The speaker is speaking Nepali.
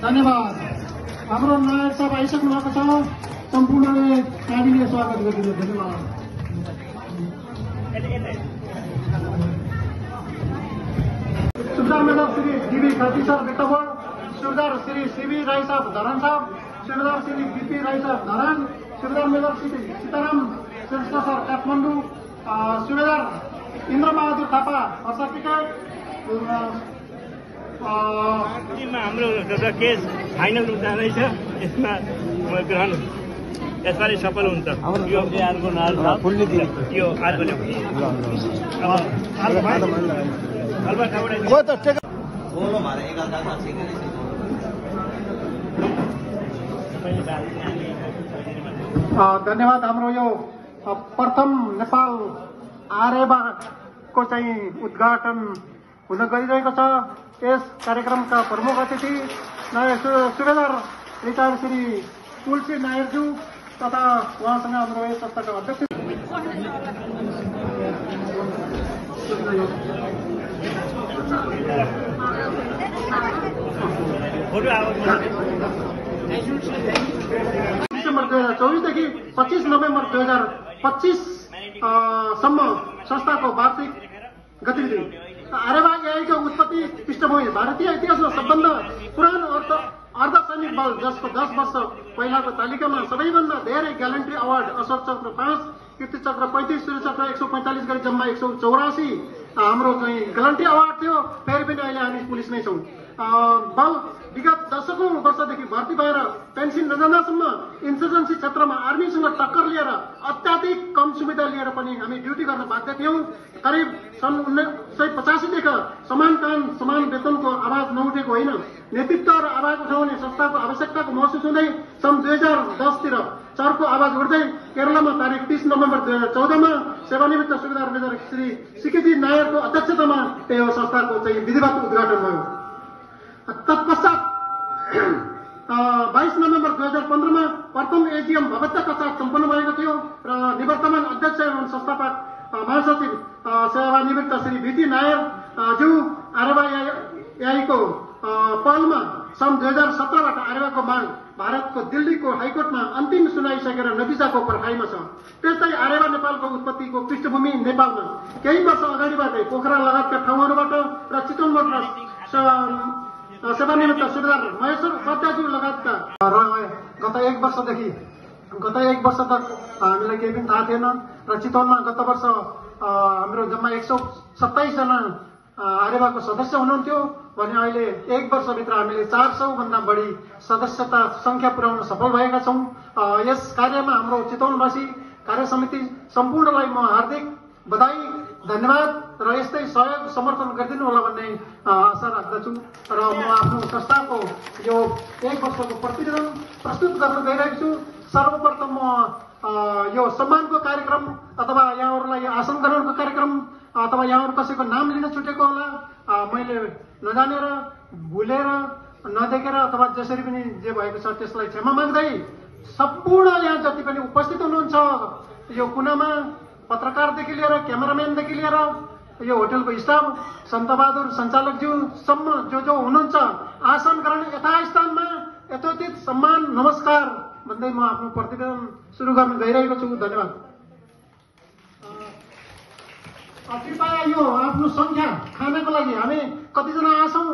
धन्यवाद। हाम्रो नायक साहब आइसक्नु भएको छ, सम्पूर्णले तालीले स्वागत गरिदिनु। धन्यवाद। Subedar major Shri DB Khatri sir बेट्टाबोल, Subedar Shri CB Rai sahab Dharan sahab, Subedar Shri BP Rai sahab Dharan, Subedar major Shri Sitaram Shrestha sir Kathmandu, Subedar Indrabahadur Thapa हर्षटिका। हाम्रो केस फाइनल जाँदैछ, यसमा ग्रहण यसपालि सफल हुन्छ। यो अर्को यो अर्को धन्यवाद। हाम्रो यो प्रथम नेपाल आर्यवाको चाहिँ उद्घाटन हुन गइरहेको छ। यस कार्यक्रमका प्रमुख अतिथि सुबेदार रिटायर्ड श्री तुलसी नायरज्यू तथा उहाँसँग हाम्रो यस संस्थाका अध्यक्ष डिसेम्बर 2024 देखि 25 नोभेम्बर 2025 सम्म संस्थाको वार्षिक गतिविधि। आर्यवा एआईको उत्पत्ति पृष्ठभूमि भारतीय इतिहासमा सबभन्दा पुरानो अर्धसैनिक बल, जसको 10 वर्ष पहिलाको तालिकामा सबैभन्दा धेरै ग्यालेन्ट्री अवार्ड अशोक चक्र 5, कीर्ति चक्र 35, सूर्य चक्र 145 गरी जम्मा 184 हाम्रो चाहिँ ग्यालेन्ट्री अवार्ड थियो। फेरि पनि अहिले हामी पुलिस नै छौँ। बल विगत दशकौं वर्षदेखि भर्ती भएर पेन्सन नजाँदासम्म इन्सर्जेन्सी क्षेत्रमा आर्मीसँग टक्कर लिएर अत्याधिक कम सुविधा लिएर पनि हामी ड्युटी गर्न बाध्य थियौं। करिब सन् 1985 देखि समान काम समान वेतनको आवाज नउठेको होइन। नेतृत्व र आवाज उठाउने संस्थाको आवश्यकताको महसुस हुँदै सन् 2010 तिर चर्को आवाज उठ्दै केरलमा तारिक 30 नोभेम्बर 2014 मा सेवानिवृत्त सुबेदार मेजर श्री सीकेजी नायरको अध्यक्षतामा यो संस्थाको चाहिँ विधिवत उद्घाटन भयो। तत्पश्चात 22 नोभेम्बर 2015 मा प्रथम एजीएम भव्यताका साथ सम्पन्न भएको थियो र निवर्तमान अध्यक्ष एवं संस्थापक महासचिव सेवानिवृत्त श्री बीटी नायर ज्यू आर्यवा एआईको पहलमा सन् 2017 बाट आर्यवाको माग भारतको दिल्लीको हाइकोर्टमा अन्तिम सुनाइसकेर नतिजाको पर्खाइमा छ। त्यस्तै आर्यवा नेपालको उत्पत्तिको पृष्ठभूमि नेपालमा केही वर्ष अगाडिबाटै पोखरा लगायतका ठाउँहरूबाट र चितवनबाट सेवानिवृत्त सुबेदार महेश्वर उपाध्यायज्यू लगायतका गत एक वर्ष तक हामीलाई केही पनि थाहा थिएन र चितवनमा गत वर्ष हाम्रो जम्मा 127 जना आर्यवाको सदस्य हुनुहुन्थ्यो भने अहिले एक वर्षभित्र हामीले 400 भन्दा बढी सदस्यता संख्या पुर्याउन सफल भएका छौं। यस कार्यमा हाम्रो चितवनवासी कार्य समिति सम्पूर्णलाई म हार्दिक बधाई धन्यवाद र यस्तै सहयोग समर्थन गरिदिनु होला भन्ने आशा राख्दछु र म आफ्नो संस्थाको यो 1 वर्षको प्रतिवेदन प्रस्तुत गर्न गइरहेको छु। सर्वप्रथम म यो सम्मानको कार्यक्रम अथवा यहाँहरूलाई आसन ग्रहणको कार्यक्रम अथवा यहाँहरू कसैको नाम लिन छुटेको होला, मैले नजानेर भुलेर नदेखेर अथवा जसरी पनि जे भएको छ त्यसलाई क्षमा माग्दै सम्पूर्ण यहाँ जति पनि उपस्थित हुनुहुन्छ यो कुनामा पत्रकारदेखि लिएर क्यामेराम्यानदेखि लिएर यो होटलको स्टाफ सन्तबहादुर सञ्चालकज्यूसम्म जो हुनुहुन्छ आसन ग्रहण यथास्थानमा यथोचित सम्मान नमस्कार भन्दै म आफ्नो प्रतिवेदन सुरु गर्न गइरहेको छु। धन्यवाद। कृपया यो आफ्नो संख्या खानको लागि हामी कतिजना आछौँ